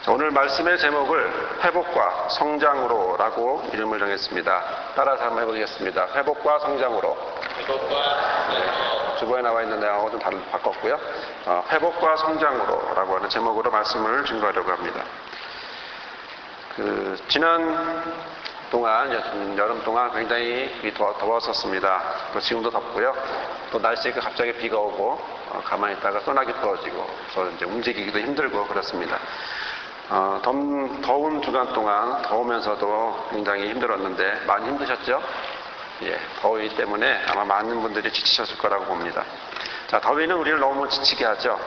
자, 오늘 말씀의 제목을 회복과 성장으로라고 이름을 정했습니다. 따라서 한번 해보겠습니다. 회복과 성장으로. 주보에 나와 있는 내용하고 좀 바꿨고요. 회복과 성장으로라고 하는 제목으로 말씀을 증거하려고 합니다. 지난 동안, 여름 동안 굉장히 더웠었습니다. 또 지금도 덥고요. 또 날씨가 갑자기 비가 오고, 가만히 있다가 소나기 떨어지고, 또 이제 움직이기도 힘들고 그렇습니다. 더운 주간 동안 더우면서도 굉장히 힘들었는데, 많이 힘드셨죠? 예, 더위 때문에 아마 많은 분들이 지치셨을 거라고 봅니다. 자, 더위는 우리를 너무 지치게 하죠.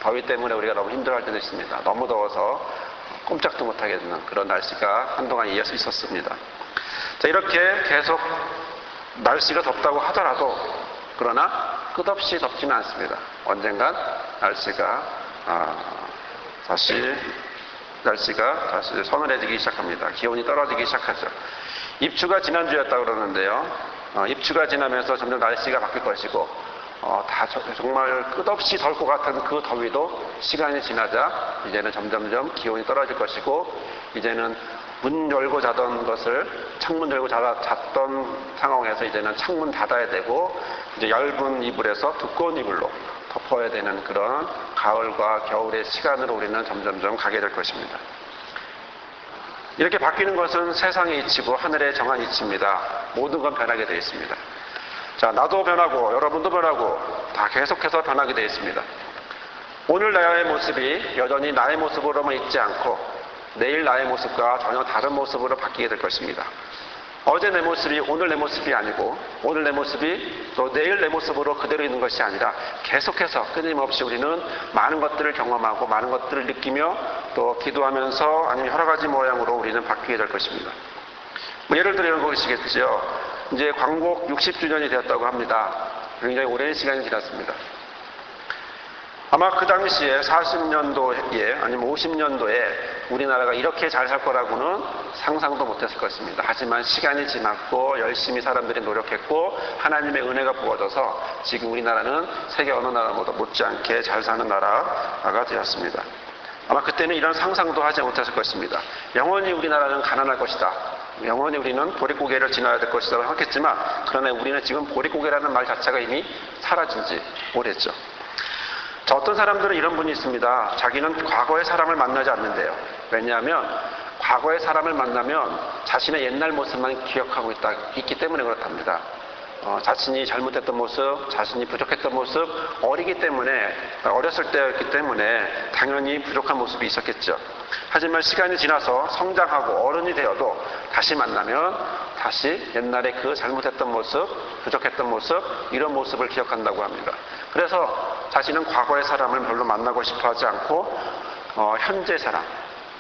더위 때문에 우리가 너무 힘들어할 때도 있습니다. 너무 더워서 꼼짝도 못하게 되는 그런 날씨가 한동안 이어서 있었습니다. 자, 이렇게 계속 날씨가 덥다고 하더라도 그러나 끝없이 덥지는 않습니다. 언젠간 날씨가 다시 서늘해지기 시작합니다. 기온이 떨어지기 시작하죠. 입추가 지난주였다고 그러는데요. 입추가 지나면서 점점 날씨가 바뀔 것이고 정말 끝없이 덜 것 같은 그 더위도 시간이 지나자 이제는 점점점 기온이 떨어질 것이고, 이제는 문 열고 자던 것을 창문 열고 잤던 상황에서 이제는 창문 닫아야 되고, 이제 얇은 이불에서 두꺼운 이불로 덮어야 되는 그런 가을과 겨울의 시간으로 우리는 점점점 가게 될 것입니다. 이렇게 바뀌는 것은 세상의 이치고 하늘의 정한 이치입니다. 모든 건 변하게 되어 있습니다. 자, 나도 변하고 여러분도 변하고 다 계속해서 변하게 되어 있습니다. 오늘 나의 모습이 여전히 나의 모습으로만 있지 않고 내일 나의 모습과 전혀 다른 모습으로 바뀌게 될 것입니다. 어제 내 모습이 오늘 내 모습이 아니고, 오늘 내 모습이 또 내일 내 모습으로 그대로 있는 것이 아니라 계속해서 끊임없이 우리는 많은 것들을 경험하고 많은 것들을 느끼며 또 기도하면서 아니면 여러 가지 모양으로 우리는 바뀌게 될 것입니다. 예를 들어 이런 것이겠죠. 이제 광복 60주년이 되었다고 합니다. 굉장히 오랜 시간이 지났습니다. 아마 그 당시에 40년도에 아니면 50년도에 우리나라가 이렇게 잘 살 거라고는 상상도 못했을 것입니다. 하지만 시간이 지났고 열심히 사람들이 노력했고 하나님의 은혜가 부어져서 지금 우리나라는 세계 어느 나라보다 못지않게 잘 사는 나라가 되었습니다. 아마 그때는 이런 상상도 하지 못했을 것입니다. 영원히 우리나라는 가난할 것이다. 영원히 우리는 보릿고개를 지나야 될 것이라고 생각했지만, 그러나 우리는 지금 보릿고개라는 말 자체가 이미 사라진 지 오래죠. 자, 어떤 사람들은 이런 분이 있습니다. 자기는 과거의 사람을 만나지 않는데요. 왜냐하면 과거의 사람을 만나면 자신의 옛날 모습만 기억하고 있기 때문에 그렇답니다. 자신이 잘못했던 모습, 자신이 부족했던 모습, 어렸을 때였기 때문에 당연히 부족한 모습이 있었겠죠. 하지만 시간이 지나서 성장하고 어른이 되어도 다시 만나면 다시 옛날에 그 잘못했던 모습, 부족했던 모습, 이런 모습을 기억한다고 합니다. 그래서 자신은 과거의 사람을 별로 만나고 싶어 하지 않고 현재 사람,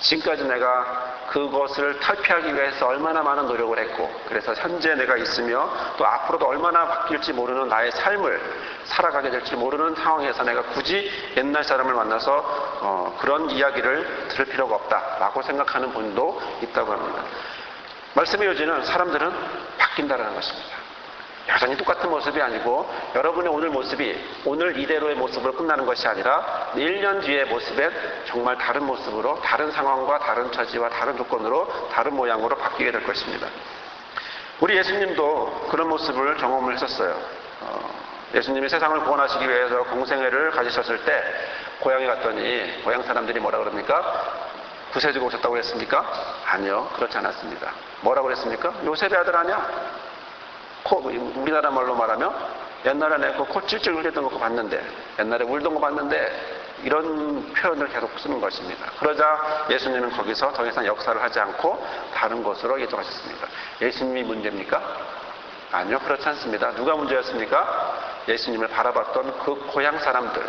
지금까지 내가 그것을 탈피하기 위해서 얼마나 많은 노력을 했고, 그래서 현재 내가 있으며 또 앞으로도 얼마나 바뀔지 모르는 나의 삶을 살아가게 될지 모르는 상황에서 내가 굳이 옛날 사람을 만나서 그런 이야기를 들을 필요가 없다라고 생각하는 분도 있다고 합니다. 말씀의 요지는 사람들은 바뀐다는 것입니다. 여전히 똑같은 모습이 아니고 여러분의 오늘 모습이 오늘 이대로의 모습으로 끝나는 것이 아니라 1년 뒤의 모습엔 정말 다른 모습으로, 다른 상황과 다른 처지와 다른 조건으로, 다른 모양으로 바뀌게 될 것입니다. 우리 예수님도 그런 모습을 경험을 했었어요. 예수님이 세상을 구원하시기 위해서 공생애를 가지셨을 때 고향에 갔더니 고향 사람들이 뭐라 그럽니까? 구세주가 오셨다고 그랬습니까? 아니요, 그렇지 않았습니다. 뭐라고 그랬습니까? 요셉의 아들 아니야? 우리나라 말로 말하면 옛날에 내가 코 찔찔 흘리던 거 봤는데, 옛날에 울던 거 봤는데, 이런 표현을 계속 쓰는 것입니다. 그러자 예수님은 거기서 더 이상 역사를 하지 않고 다른 곳으로 이동하셨습니다. 예수님이 문제입니까? 아니요, 그렇지 않습니다. 누가 문제였습니까? 예수님을 바라봤던 그 고향 사람들,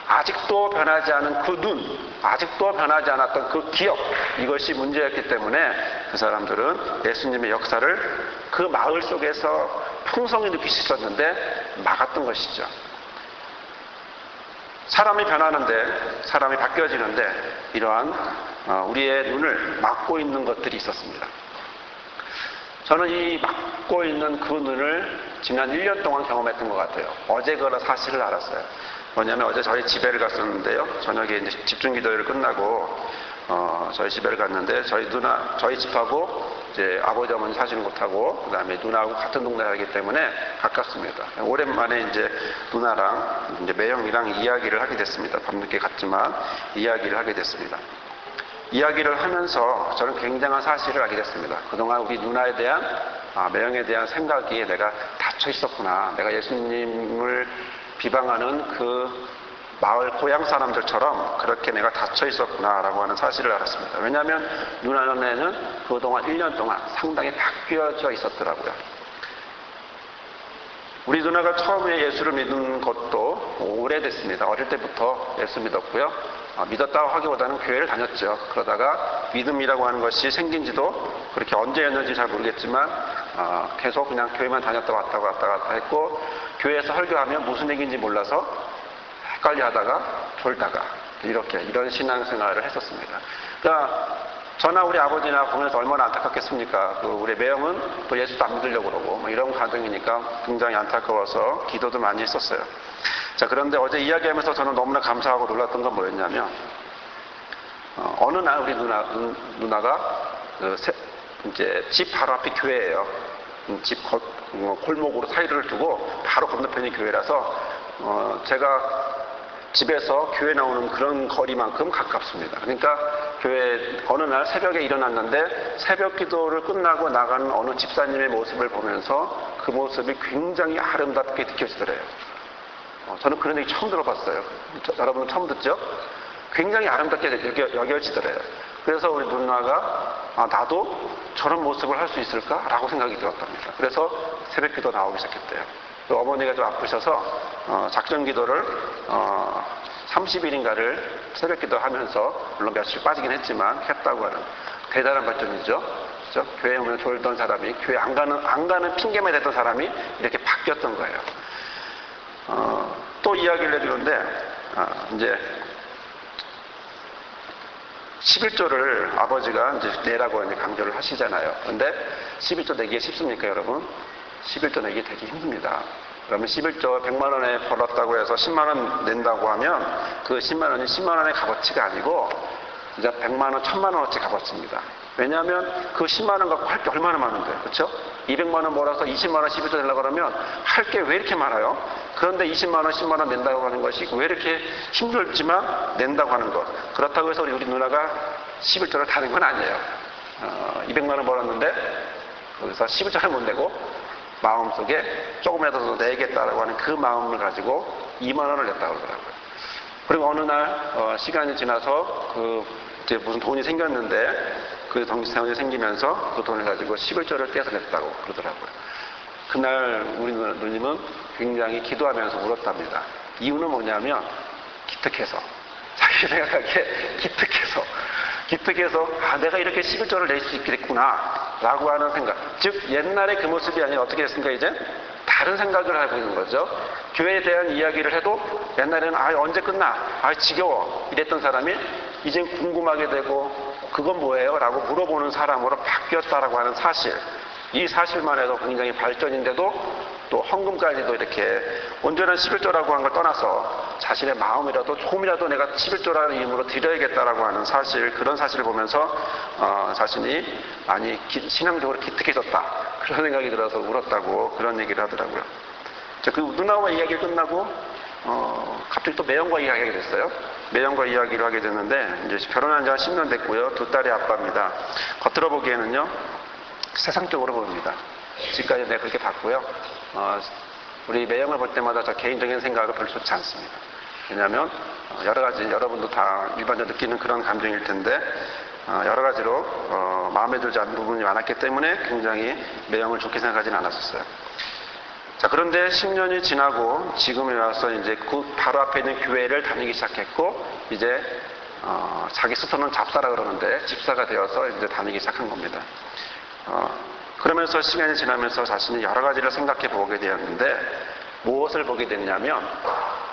아직도 변하지 않은 그 눈, 아직도 변하지 않았던 그 기억, 이것이 문제였기 때문에 그 사람들은 예수님의 역사를 그 마을 속에서 풍성히 느낄 수 있었는데 막았던 것이죠. 사람이 변하는데, 사람이 바뀌어지는데 이러한 우리의 눈을 막고 있는 것들이 있었습니다. 저는 이 막고 있는 그 눈을 지난 1년 동안 경험했던 것 같아요. 어제 그 사실을 알았어요. 뭐냐면 어제 저희 집회를 갔었는데요. 저녁에 이제 집중 기도회를 끝나고 저희 집회를 갔는데 저희 집하고 이제 아버지 어머니 사시는 곳하고 그다음에 누나하고 같은 동네에 살기 때문에 가깝습니다. 오랜만에 이제 누나랑 이제 매형이랑 이야기를 하게 됐습니다. 밤늦게 갔지만 이야기를 하게 됐습니다. 이야기를 하면서 저는 굉장한 사실을 알게 됐습니다. 그동안 우리 누나에 대한 매형에 대한 생각이 내가 닫혀 있었구나. 내가 예수님을 비방하는 그 마을 고향 사람들처럼 그렇게 내가 닫혀 있었구나라고 하는 사실을 알았습니다. 왜냐하면 누나네는 그동안 1년 동안 상당히 바뀌어져 있었더라고요. 우리 누나가 처음에 예수를 믿은 것도 오래됐습니다. 어릴 때부터 예수 믿었고요. 믿었다고 하기보다는 교회를 다녔죠. 그러다가 믿음이라고 하는 것이 생긴 지도 그렇게 언제였는지 잘 모르겠지만 계속 그냥 교회만 다녔다 왔다 갔다 했고 교회에서 설교하면 무슨 얘기인지 몰라서 헷갈려 하다가 졸다가 이런 신앙생활을 했었습니다. 그러니까 저나 우리 아버지나 보면서 얼마나 안타깝겠습니까? 우리 매형은 또 예수도 안 믿으려고 그러고 뭐 이런 가정이니까 굉장히 안타까워서 기도도 많이 했었어요. 자, 그런데 어제 이야기하면서 저는 너무나 감사하고 놀랐던 건 뭐였냐면 어느 날 우리 누나가 이제 집 바로 앞이 교회예요. 집 골목으로 사이를 두고 바로 건너편이 교회라서 제가 집에서 교회 나오는 그런 거리만큼 가깝습니다. 그러니까 교회 어느 날 새벽에 일어났는데 새벽 기도를 끝나고 나가는 어느 집사님의 모습을 보면서 그 모습이 굉장히 아름답게 느껴지더래요. 저는 그런 얘기 처음 들어봤어요. 여러분은 처음 듣죠? 굉장히 아름답게 여겨지더래요. 그래서 우리 누나가 나도 저런 모습을 할 수 있을까? 라고 생각이 들었답니다. 그래서 새벽 기도 나오기 시작했대요. 또 어머니가 좀 아프셔서 작전 기도를 30일인가를 새벽 기도 하면서 물론 며칠 빠지긴 했지만 했다고 하는 대단한 발전이죠. 그렇죠? 교회에 오면 졸던 사람이 교회 안 가는 핑계만 대던 사람이 이렇게 바뀌었던 거예요. 또 이야기를 해주는데 이제 11조를 아버지가 이제 내라고 이제 강조를 하시잖아요. 근데 11조 내기에 쉽습니까, 여러분? 11조 내기 되게 힘듭니다. 그러면 11조 100만 원에 벌었다고 해서 10만 원 낸다고 하면 그 10만 원이 10만 원의 값어치가 아니고 이제 100만 원, 1000만 원어치 값어치입니다. 왜냐하면 그 10만 원 갖고 할 게 얼마나 많은데, 그렇죠? 200만 원 몰아서 20만 원 11조 내려고 그러면 할 게 왜 이렇게 많아요? 그런데 20만 원, 10만 원 낸다고 하는 것이 왜 이렇게 힘들지만 낸다고 하는 것. 그렇다고 해서 우리 누나가 11조를 다 낸 건 아니에요. 200만 원 벌었는데 거기서 11조를 못 내고 마음속에 조금이라도 더 내겠다라고 하는 그 마음을 가지고 2만 원을 냈다고 그러더라고요. 그리고 어느 날 시간이 지나서 이제 무슨 돈이 생겼는데 그 돈이 생기면서 그 돈을 가지고 11조를 떼서 냈다고 그러더라고요. 그날 우리 누님은 굉장히 기도하면서 울었답니다. 이유는 뭐냐면 기특해서, 자기 생각하기에 기특해서 내가 이렇게 11조를 낼 수 있게 됐구나 라고 하는 생각. 즉 옛날에 그 모습이 아니라 어떻게 됐습니까? 이제 다른 생각을 하고 있는 거죠. 교회에 대한 이야기를 해도 옛날에는 언제 끝나? 지겨워 이랬던 사람이 이젠 궁금하게 되고 그건 뭐예요? 라고 물어보는 사람으로 바뀌었다라고 하는 사실. 이 사실만 해도 굉장히 발전인데도 또 헌금까지도 이렇게 온전한 11조라고 하는 걸 떠나서 자신의 마음이라도 조금이라도 내가 11조라는 이름으로 드려야겠다라고 하는 사실, 그런 사실을 보면서 자신이 많이 신앙적으로 기특해졌다 그런 생각이 들어서 울었다고 그런 얘기를 하더라고요. 그 누나와 이야기 끝나고 갑자기 또 매형과 이야기하게 됐어요. 매형과 이야기를 하게 됐는데 이제 결혼한 지 한 10년 됐고요. 2딸의 아빠입니다. 겉으로 보기에는요 세상적으로 보입니다. 지금까지 내가 그렇게 봤고요. 우리 매형을 볼 때마다 저 개인적인 생각은 별로 좋지 않습니다. 왜냐하면 여러 가지 여러분도 다 일반적으로 느끼는 그런 감정일 텐데 여러 가지로 마음에 들지 않는 부분이 많았기 때문에 굉장히 매형을 좋게 생각하지는 않았었어요. 자, 그런데 10년이 지나고 지금에 와서 이제 그 바로 앞에 있는 교회를 다니기 시작했고 이제 자기 스스로는 잡사라 그러는데 집사가 되어서 이제 다니기 시작한 겁니다. 그러면서 시간이 지나면서 자신이 여러 가지를 생각해 보게 되었는데 무엇을 보게 됐냐면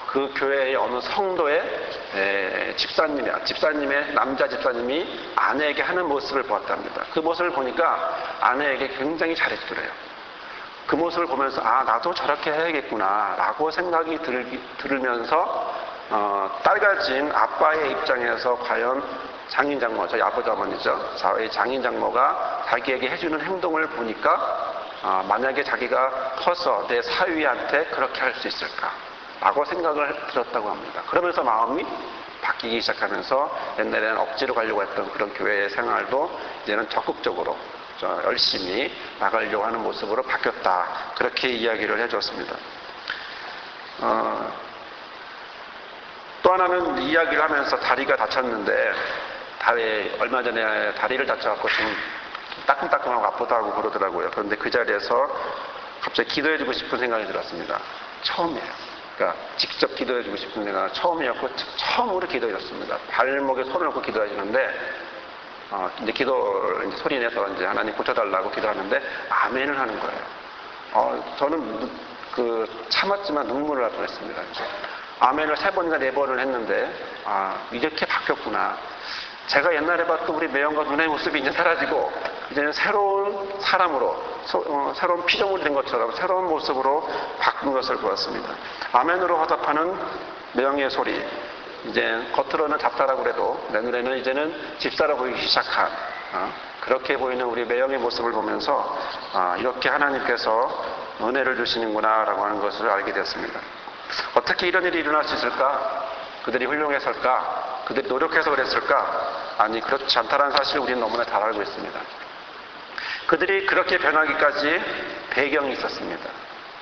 그 교회의 어느 성도의 집사님의 남자 집사님이 아내에게 하는 모습을 보았답니다. 그 모습을 보니까 아내에게 굉장히 잘해주더래요. 그 모습을 보면서 나도 저렇게 해야겠구나 라고 생각이 들으면서 딸 가진 아빠의 입장에서 과연 장인장모, 저희 아버지 어머니죠. 저희 장인장모가 자기에게 해주는 행동을 보니까 만약에 자기가 커서 내 사위한테 그렇게 할 수 있을까 라고 생각을 들었다고 합니다. 그러면서 마음이 바뀌기 시작하면서 옛날에는 억지로 가려고 했던 그런 교회 생활도 이제는 적극적으로 열심히 나가려고 하는 모습으로 바뀌었다. 그렇게 이야기를 해줬습니다. 또 하나는 이야기를 하면서 다리가 다쳤는데 얼마 전에 다리를 다쳐갖고 지금 따끔따끔하고 아프다고 그러더라고요. 그런데 그 자리에서 갑자기 기도해주고 싶은 생각이 들었습니다. 처음이에요. 그러니까 직접 기도해주고 싶은 생각은 처음이었고 처음으로 기도해줬습니다. 발목에 손을 놓고 기도해주는데 이제 기도를 이제 소리 내서 이제 하나님 고쳐달라고 기도하는데 아멘을 하는 거예요. 저는 참았지만 눈물을 날 뻔했습니다. 아멘을 3번인가 4번을 했는데 이렇게 바뀌었구나. 제가 옛날에 봤던 우리 매형과 누나의 모습이 이제 사라지고 이제는 새로운 사람으로 새로운 피조물이 된 것처럼 새로운 모습으로 바꾼 것을 보았습니다. 아멘으로 화답하는 매형의 소리, 이제 겉으로는 잡사라고 그래도 내 눈에는 이제는 집사라 보이기 시작한 그렇게 보이는 우리 매형의 모습을 보면서 이렇게 하나님께서 은혜를 주시는구나 라고 하는 것을 알게 되었습니다. 어떻게 이런 일이 일어날 수 있을까? 그들이 훌륭해서일까? 그들이 노력해서 그랬을까? 아니, 그렇지 않다는 사실을 우리는 너무나 잘 알고 있습니다. 그들이 그렇게 변하기까지 배경이 있었습니다.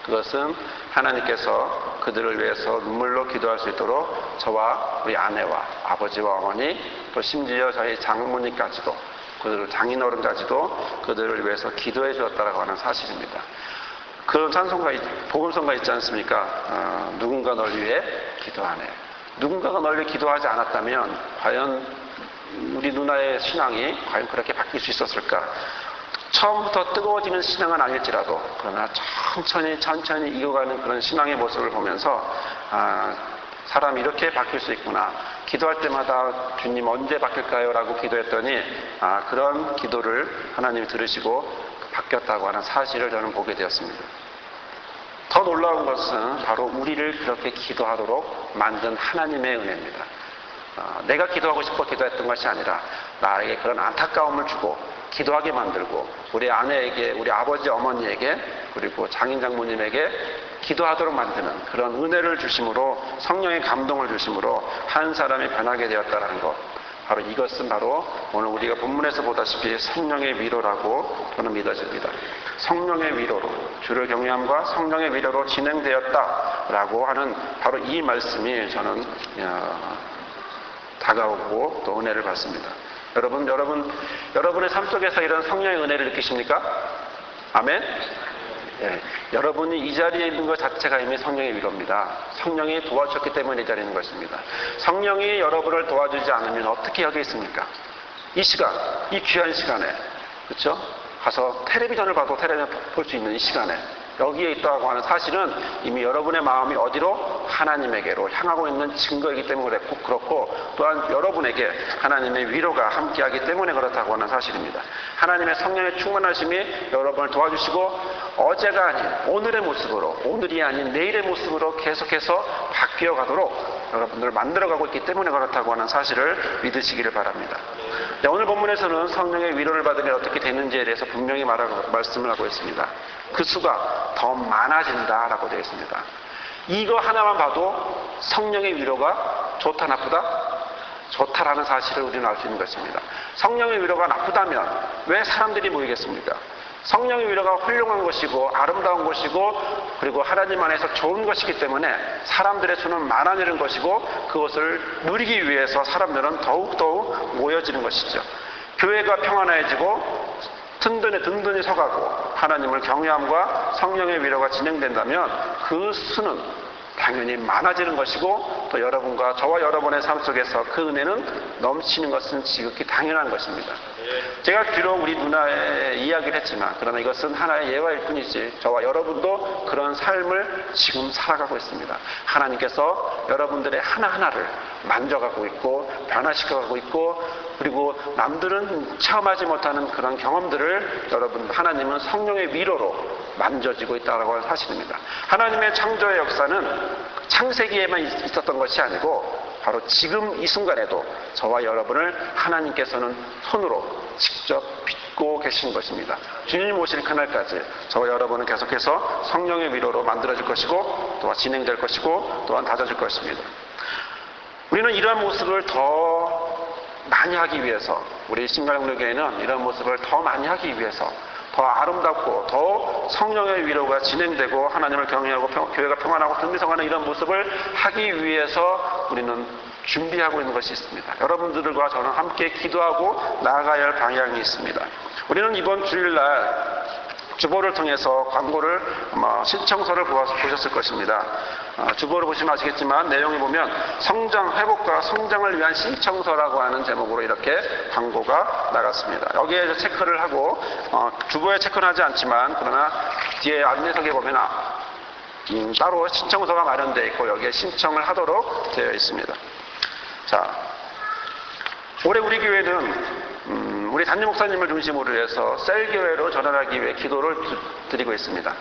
그것은 하나님께서 그들을 위해서 눈물로 기도할 수 있도록 저와 우리 아내와 아버지와 어머니 또 심지어 저희 장모님까지도 그들 장인어른까지도 그들을 위해서 기도해 주었다라고 하는 사실입니다. 그런 복음성가 있지 않습니까? 누군가 널 위해 기도하네. 누군가가 널 위해 기도하지 않았다면 과연 우리 누나의 신앙이 과연 그렇게 바뀔 수 있었을까? 처음부터 뜨거워지는 신앙은 아닐지라도 그러나 천천히 익어가는 그런 신앙의 모습을 보면서 사람이 이렇게 바뀔 수 있구나. 기도할 때마다 주님 언제 바뀔까요? 라고 기도했더니 그런 기도를 하나님이 들으시고 바뀌었다고 하는 사실을 저는 보게 되었습니다. 더 놀라운 것은 바로 우리를 그렇게 기도하도록 만든 하나님의 은혜입니다. 내가 기도하고 싶어 기도했던 것이 아니라 나에게 그런 안타까움을 주고 기도하게 만들고 우리 아내에게, 우리 아버지 어머니에게 그리고 장인 장모님에게 기도하도록 만드는 그런 은혜를 주심으로 성령의 감동을 주심으로 한 사람이 변하게 되었다는 것. 바로 이것은 바로 오늘 우리가 본문에서 보다시피 성령의 위로라고 저는 믿어집니다. 성령의 위로로, 주를 경외함과 성령의 위로로 진행되었다라고 하는 바로 이 말씀이 저는 다가오고 또 은혜를 받습니다. 여러분의 삶 속에서 이런 성령의 은혜를 느끼십니까? 아멘? 예, 여러분이 이 자리에 있는 것 자체가 이미 성령의 위로입니다. 성령이 도와주셨기 때문에 이 자리에 있는 것입니다. 성령이 여러분을 도와주지 않으면 어떻게 여기 있습니까? 이 시간, 이 귀한 시간에, 그렇죠? 가서 텔레비전을 봐도 텔레비전 볼 수 있는 이 시간에 여기에 있다고 하는 사실은 이미 여러분의 마음이 어디로? 하나님에게로 향하고 있는 증거이기 때문에 그렇고 또한 여러분에게 하나님의 위로가 함께하기 때문에 그렇다고 하는 사실입니다. 하나님의 성령의 충만하심이 여러분을 도와주시고 어제가 아닌 오늘의 모습으로, 오늘이 아닌 내일의 모습으로 계속해서 바뀌어 가도록 여러분들을 만들어가고 있기 때문에 그렇다고 하는 사실을 믿으시기를 바랍니다. 네, 오늘 본문에서는 성령의 위로를 받으면 어떻게 되는지에 대해서 분명히 말씀을 하고 있습니다. 그 수가 더 많아진다라고 되어 있습니다. 이거 하나만 봐도 성령의 위로가 좋다 나쁘다? 좋다라는 사실을 우리는 알 수 있는 것입니다. 성령의 위로가 나쁘다면 왜 사람들이 모이겠습니까? 성령의 위로가 훌륭한 것이고 아름다운 것이고 그리고 하나님 안에서 좋은 것이기 때문에 사람들의 수는 많아지는 것이고 그것을 누리기 위해서 사람들은 더욱더욱 모여지는 것이죠. 교회가 평안해지고 든든히 서가고 하나님을 경외함과 성령의 위로가 진행된다면 그 수는 당연히 많아지는 것이고 또 여러분과 저와 여러분의 삶 속에서 그 은혜는 넘치는 것은 지극히 당연한 것입니다. 제가 비록 우리 누나의 이야기를 했지만 그러나 이것은 하나의 예화일 뿐이지 저와 여러분도 그런 삶을 지금 살아가고 있습니다. 하나님께서 여러분들의 하나하나를 만져가고 있고 변화시켜가고 있고 그리고 남들은 체험하지 못하는 그런 경험들을 여러분 하나님은 성령의 위로로 만져지고 있다고 하는 사실입니다. 하나님의 창조의 역사는 창세기에만 있었던 것이 아니고 바로 지금 이 순간에도 저와 여러분을 하나님께서는 손으로 직접 빚고 계신 것입니다. 주님 오실 그날까지 저와 여러분은 계속해서 성령의 위로로 만들어질 것이고 또한 진행될 것이고 또한 다져질 것입니다. 우리는 이러한 모습을 더 많이 하기 위해서 우리 신갈영로교회는 이런 모습을 더 많이 하기 위해서 더 아름답고 더 성령의 위로가 진행되고 하나님을 경외하고 교회가 평안하고 등미성하는 이런 모습을 하기 위해서 우리는 준비하고 있는 것이 있습니다. 여러분들과 저는 함께 기도하고 나아가야 할 방향이 있습니다. 우리는 이번 주일날 주보를 통해서 광고를 신청서를 보셨을 것입니다. 주보를 보시면 아시겠지만 내용에 보면 성장, 회복과 성장을 위한 신청서라고 하는 제목으로 이렇게 광고가 나갔습니다. 여기에 체크를 하고 주보에 체크는 하지 않지만 그러나 뒤에 안내석에 보면 따로 신청서가 마련되어 있고 여기에 신청을 하도록 되어 있습니다. 자, 올해 우리 교회는 우리 담임 목사님을 중심으로 해서 셀교회로 전환하기 위해 기도를 드리고 있습니다.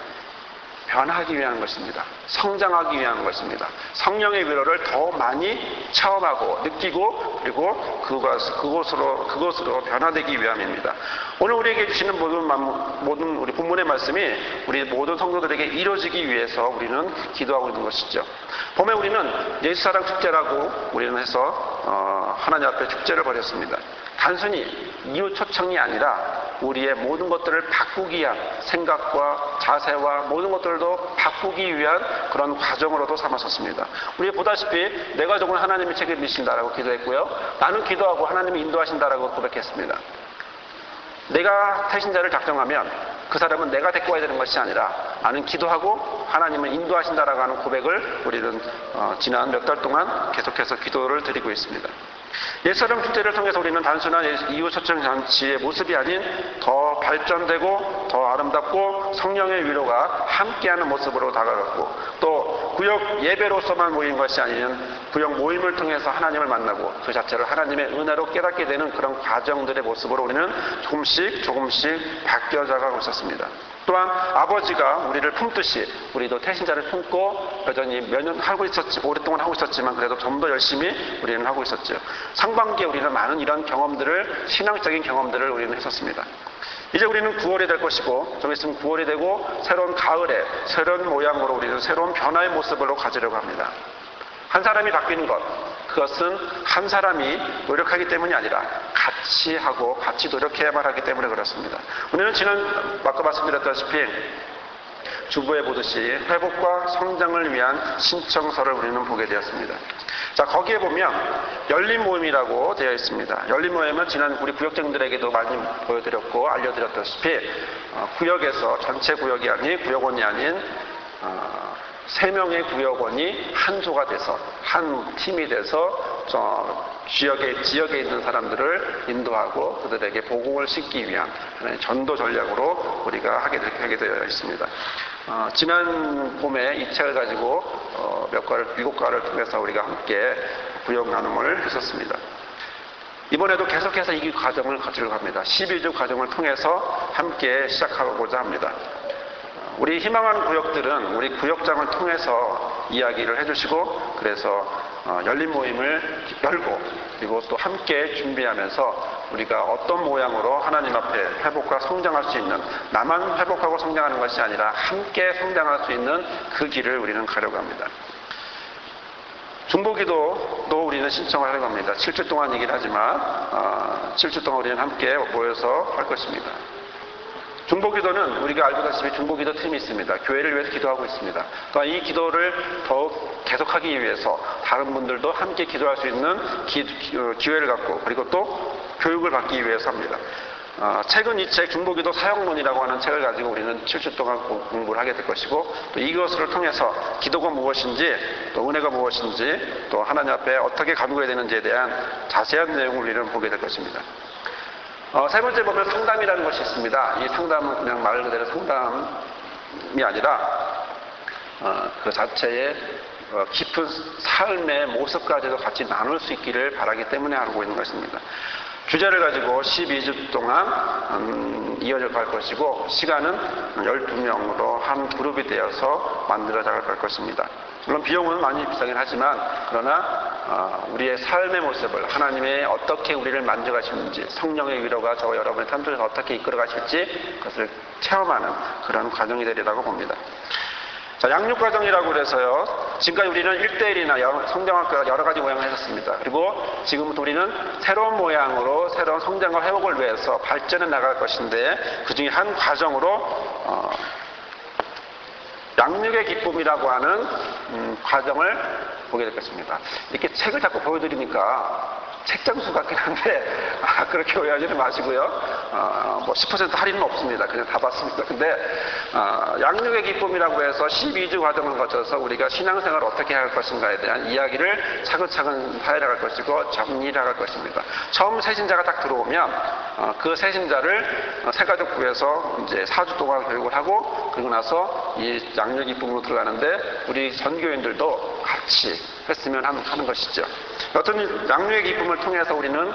변하기 위한 것입니다. 성장하기 위한 것입니다. 성령의 위로를 더 많이 체험하고 느끼고 그리고 그곳으로 변화되기 위함입니다. 오늘 우리에게 주시는 모든 우리 본문의 말씀이 우리 모든 성도들에게 이루어지기 위해서 우리는 기도하고 있는 것이죠. 봄에 우리는 예수사랑 축제라고 우리는 해서 하나님 앞에 축제를 벌였습니다. 단순히 이유 초청이 아니라 우리의 모든 것들을 바꾸기 위한 생각과 자세와 모든 것들도 바꾸기 위한 그런 과정으로도 삼았었습니다. 우리 보다시피 내 가족은 하나님이 책임지신다라고 기도했고요. 나는 기도하고 하나님이 인도하신다라고 고백했습니다. 내가 태신자를 작정하면 그 사람은 내가 데리고 와야 되는 것이 아니라 나는 기도하고 하나님은 인도하신다라고 하는 고백을 우리는 지난 몇 달 동안 계속해서 기도를 드리고 있습니다. 옛사랑 축제를 통해서 우리는 단순한 이후 초청 잔치의 모습이 아닌 더 발전되고 더 아름답고 성령의 위로가 함께하는 모습으로 다가갔고 또 구역 예배로서만 모인 것이 아닌 구역 모임을 통해서 하나님을 만나고 그 자체를 하나님의 은혜로 깨닫게 되는 그런 과정들의 모습으로 우리는 조금씩 바뀌어져가고 있었습니다. 또한 아버지가 우리를 품듯이 우리도 태신자를 품고 여전히 몇 년 하고 있었지, 오랫동안 하고 있었지만 그래도 좀 더 열심히 우리는 하고 있었죠. 상반기에 우리는 많은 이런 경험들을, 신앙적인 경험들을 우리는 했었습니다. 이제 우리는 9월이 될 것이고 좀 있으면 9월이 되고 새로운 가을에 새로운 모양으로 우리는 새로운 변화의 모습으로 가지려고 합니다. 한 사람이 바뀌는 것, 그것은 한 사람이 노력하기 때문이 아니라 같이 하고 같이 노력해야만 하기 때문에 그렇습니다. 우리는 지난 아까 말씀드렸다시피 주보에 보듯이 회복과 성장을 위한 신청서를 우리는 보게 되었습니다. 자, 거기에 보면 열린 모임이라고 되어 있습니다. 열린 모임은 지난 우리 구역장들에게도 많이 보여드렸고 알려드렸다시피 구역에서 전체 구역이 아닌 구역원이 아닌 3명의 구역원이 한 조가 돼서 한 팀이 돼서 지역에 있는 사람들을 인도하고 그들에게 복음을 심기 위한 전도 전략으로 우리가 하게 되어 있습니다. 지난 봄에 이 책을 가지고 7과를 통해서 우리가 함께 구역 나눔을 했었습니다. 이번에도 계속해서 이 과정을 거치려고 합니다. 12주 과정을 통해서 함께 시작하고자 합니다. 우리 희망하는 구역들은 우리 구역장을 통해서 이야기를 해주시고 그래서 열린 모임을 열고 그리고 또 함께 준비하면서 우리가 어떤 모양으로 하나님 앞에 회복과 성장할 수 있는 나만 회복하고 성장하는 것이 아니라 함께 성장할 수 있는 그 길을 우리는 가려고 합니다. 중보기도도 우리는 신청을 하려고 합니다. 7주 동안이긴 하지만 7주 동안 우리는 함께 모여서 할 것입니다. 중보기도는 우리가 알고다시피 중보기도 팀이 있습니다. 교회를 위해서 기도하고 있습니다. 또한 이 기도를 더욱 계속하기 위해서 다른 분들도 함께 기도할 수 있는 기회를 갖고 그리고 또 교육을 받기 위해서 합니다. 최근 이 책 중보기도 사역론이라고 하는 책을 가지고 우리는 7주 동안 공부를 하게 될 것이고 또 이것을 통해서 기도가 무엇인지 또 은혜가 무엇인지 또 하나님 앞에 어떻게 간구해야 되는지에 대한 자세한 내용을 우리는 보게 될 것입니다. 세 번째 보면 상담이라는 것이 있습니다. 이 상담은 그냥 말 그대로 상담이 아니라 그 자체의 깊은 삶의 모습까지도 같이 나눌 수 있기를 바라기 때문에 하고 있는 것입니다. 주제를 가지고 12주 동안 이어져 갈 것이고 시간은 12명으로 한 그룹이 되어서 만들어져 갈 것입니다. 물론 비용은 많이 비싸긴 하지만 그러나 우리의 삶의 모습을 하나님의 어떻게 우리를 만져가시는지 성령의 위로가 저와 여러분의 삶 속에서 어떻게 이끌어 가실지 그것을 체험하는 그런 과정이 되리라고 봅니다. 자, 양육 과정이라고 그래서요. 지금까지 우리는 1대1이나 성장학교가 여러 가지 모양을 했었습니다. 그리고 지금부터 우리는 새로운 모양으로 새로운 성장과 회복을 위해서 발전해 나갈 것인데 그 중에 한 과정으로 양육의 기쁨이라고 하는 과정을 보게 될 것입니다. 이렇게 책을 자꾸 보여드리니까 책장수 같긴 한데 그렇게 오해하지는 마시고요. 뭐 10% 할인은 없습니다. 그냥 다 받습니다. 근데 양육의 기쁨이라고 해서 12주 과정을 거쳐서 우리가 신앙생활을 어떻게 할 것인가에 대한 이야기를 차근차근 해나갈 것이고 정리해나갈 것입니다. 처음 새신자가 딱 들어오면 그 새신자를 새가족부에서 이제 4주 동안 교육을 하고 그리고 나서 이 양육 기쁨으로 들어가는데 우리 전교인들도 같이 했으면 하는 것이죠. 어떤 양육의 기쁨을 통해서 우리는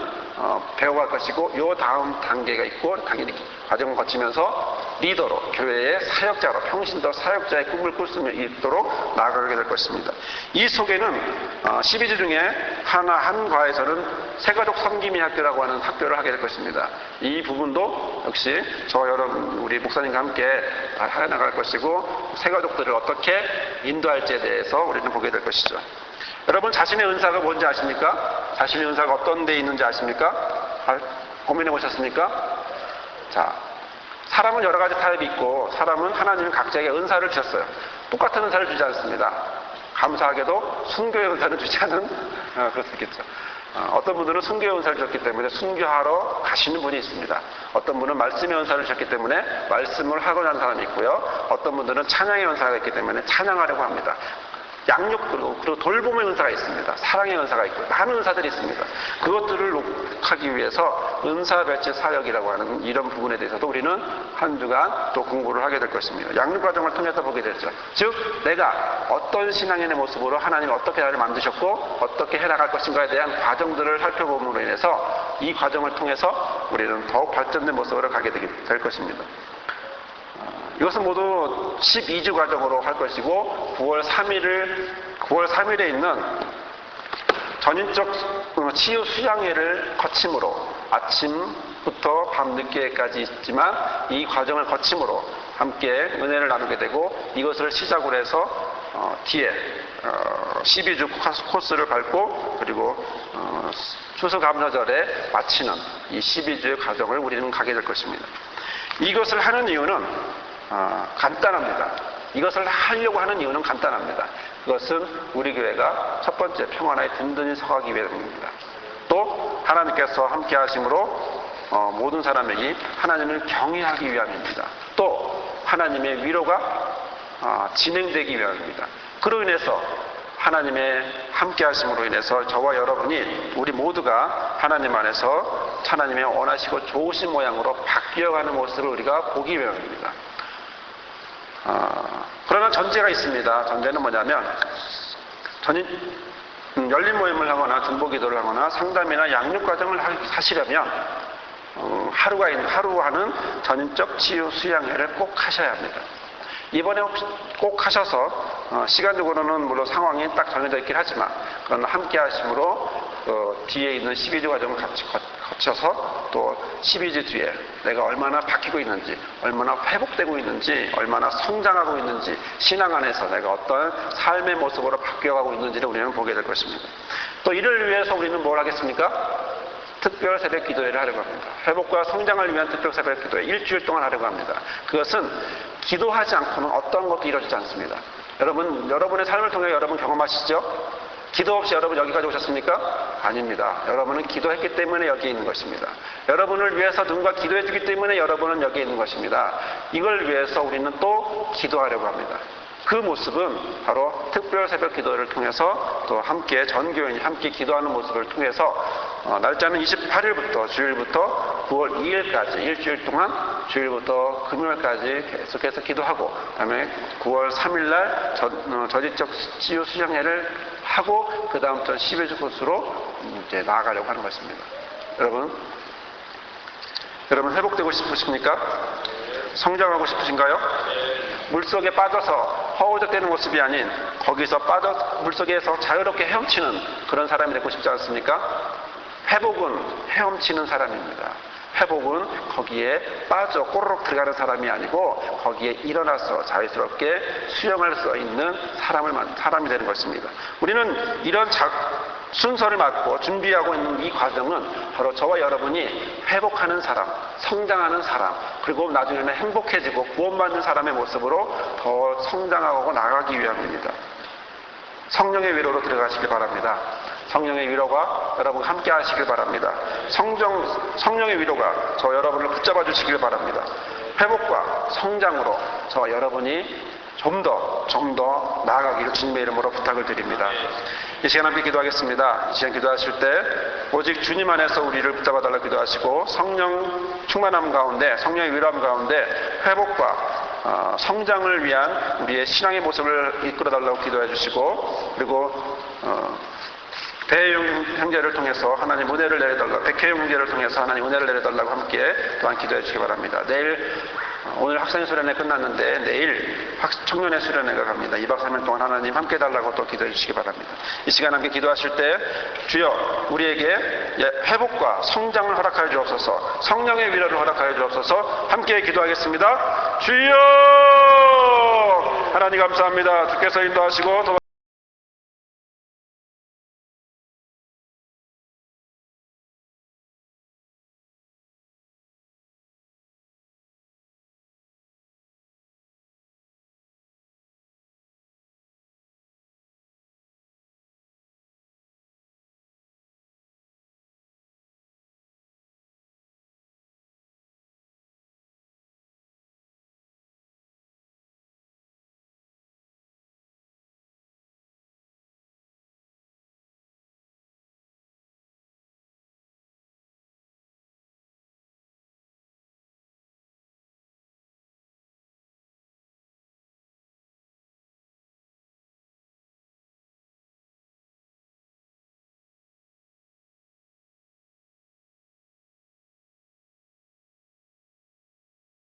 배워갈 것이고 요 다음 단계가 있고 당연히 과정을 거치면서 리더로 교회의 사역자로 평신도 사역자의 꿈을 꿀 수 있도록 나아가게 될 것입니다. 이 속에는 12주 중에 한 과에서는 새가족 섬김이 학교라고 하는 학교를 하게 될 것입니다. 이 부분도 역시 저와 여러분 우리 목사님과 함께 해 나갈 것이고 새가족들을 어떻게 인도할지에 대해서 우리는 보게 될 것이죠. 여러분 자신의 은사가 뭔지 아십니까? 자신의 은사가 어떤 데 있는지 아십니까? 고민해 보셨습니까? 자, 사람은 여러 가지 타입이 있고 사람은 하나님은 각자에게 은사를 주셨어요. 똑같은 은사를 주지 않습니다. 감사하게도 순교의 은사를 주지 않은 그럴 수 있겠죠. 어떤 분들은 순교의 은사를 주셨기 때문에 순교하러 가시는 분이 있습니다. 어떤 분은 말씀의 은사를 주셨기 때문에 말씀을 하고자 하는 사람이 있고요. 어떤 분들은 찬양의 은사가 있기 때문에 찬양하려고 합니다. 양육 그리고 돌봄의 은사가 있습니다. 사랑의 은사가 있고 많은 은사들이 있습니다. 그것들을 하기 위해서 은사 배치 사역이라고 하는 이런 부분에 대해서도 우리는 한 주간 또 공부를 하게 될 것입니다. 양육 과정을 통해서 보게 되죠. 즉 내가 어떤 신앙인의 모습으로 하나님이 어떻게 나를 만드셨고 어떻게 해나갈 것인가에 대한 과정들을 살펴봄으로 인해서 이 과정을 통해서 우리는 더욱 발전된 모습으로 가게 될 것입니다. 이것은 모두 12주 과정으로 할 것이고 9월 3일에 있는 전인적 치유 수양회를 거침으로 아침부터 밤늦게까지 있지만 이 과정을 거침으로 함께 은혜를 나누게 되고 이것을 시작으로 해서 뒤에 12주 코스를 밟고 그리고 추수감사절에 마치는 이 12주의 과정을 우리는 가게 될 것입니다. 이것을 하는 이유는 간단합니다. 이것을 하려고 하는 이유는 간단합니다. 그것은 우리 교회가 첫 번째 평안하에 든든히 서가기 위함입니다. 또 하나님께서 함께 하심으로 모든 사람에게 하나님을 경외하기 위함입니다. 또 하나님의 위로가 진행되기 위함입니다. 그로 인해서 하나님의 함께 하심으로 인해서 저와 여러분이 우리 모두가 하나님 안에서 하나님의 원하시고 좋으신 모양으로 바뀌어가는 모습을 우리가 보기 위함입니다. 그러나 전제가 있습니다. 전제는 뭐냐면 열린 모임을 하거나 중보 기도를 하거나 상담이나 양육 과정을 하시려면 하루 하는 전인적 치유 수양회를 꼭 하셔야 합니다. 이번에 꼭 하셔서 시간적으로는 물론 상황이 딱 정해져 있긴 하지만 그러나 함께 하심으로 뒤에 있는 12주 과정을 같이 거쳐서 또 12주 뒤에 내가 얼마나 바뀌고 있는지 얼마나 회복되고 있는지 얼마나 성장하고 있는지 신앙 안에서 내가 어떤 삶의 모습으로 바뀌어가고 있는지를 우리는 보게 될 것입니다. 또 이를 위해서 우리는 뭘 하겠습니까? 특별 새벽 기도회를 하려고 합니다. 회복과 성장을 위한 특별 새벽 기도회 일주일 동안 하려고 합니다. 그것은 기도하지 않고는 어떤 것도 이루어지지 않습니다. 여러분의 삶을 통해 여러분 경험하시죠? 기도 없이 여러분 여기까지 오셨습니까? 아닙니다. 여러분은 기도했기 때문에 여기 있는 것입니다. 여러분을 위해서 누군가 기도해 주기 때문에 여러분은 여기 있는 것입니다. 이걸 위해서 우리는 또 기도하려고 합니다. 그 모습은 바로 특별 새벽 기도를 통해서 또 함께 전교인이 함께 기도하는 모습을 통해서 날짜는 28일부터 주일부터 9월 2일까지 일주일 동안 주일부터 금요일까지 계속해서 기도하고 그다음에 9월 3일날 저지적 치유 수양회를 하고 그 다음부터 10일 코스로 이제 나아가려고 하는 것입니다. 여러분 회복되고 싶으십니까? 성장하고 싶으신가요? 물속에 빠져서 허우적대는 모습이 아닌 거기서 물속에서 자유롭게 헤엄치는 그런 사람이 되고 싶지 않습니까? 회복은 헤엄치는 사람입니다. 회복은 거기에 빠져 꼬르륵 들어가는 사람이 아니고 거기에 일어나서 자유스럽게 수영할 수 있는 사람이 되는 것입니다. 우리는 이런 순서를 맞고 준비하고 있는 이 과정은 바로 저와 여러분이 회복하는 사람, 성장하는 사람, 그리고 나중에는 행복해지고 구원받는 사람의 모습으로 더 성장하고 나가기 위함입니다. 성령의 위로로 들어가시길 바랍니다. 성령의 위로가 여러분 함께 하시길 바랍니다. 성령의 위로가 저 여러분을 붙잡아 주시길 바랍니다. 회복과 성장으로 저 여러분이 좀 더 나아가기를 주님의 이름으로 부탁을 드립니다. 이 시간 함께 기도하겠습니다. 이 시간 기도하실 때 오직 주님 안에서 우리를 붙잡아 달라고 기도하시고 성령 충만함 가운데 성령의 위로함 가운데 회복과 성장을 위한 우리의 신앙의 모습을 이끌어 달라고 기도해 주시고 그리고 배혜용 형제를 통해서 하나님 은혜를 내려달라고 백혜용 형제를 통해서 하나님 은혜를 내려달라고 함께 또한 기도해 주시기 바랍니다. 오늘 학생 수련회 끝났는데 내일 청년회 수련회가 갑니다. 2박 3일 동안 하나님 함께 해달라고 또 기도해 주시기 바랍니다. 이 시간 함께 기도하실 때 주여 우리에게 회복과 성장을 허락하여 주옵소서 성령의 위로를 허락하여 주옵소서 함께 기도하겠습니다. 주여 하나님 감사합니다. 주께서 인도하시고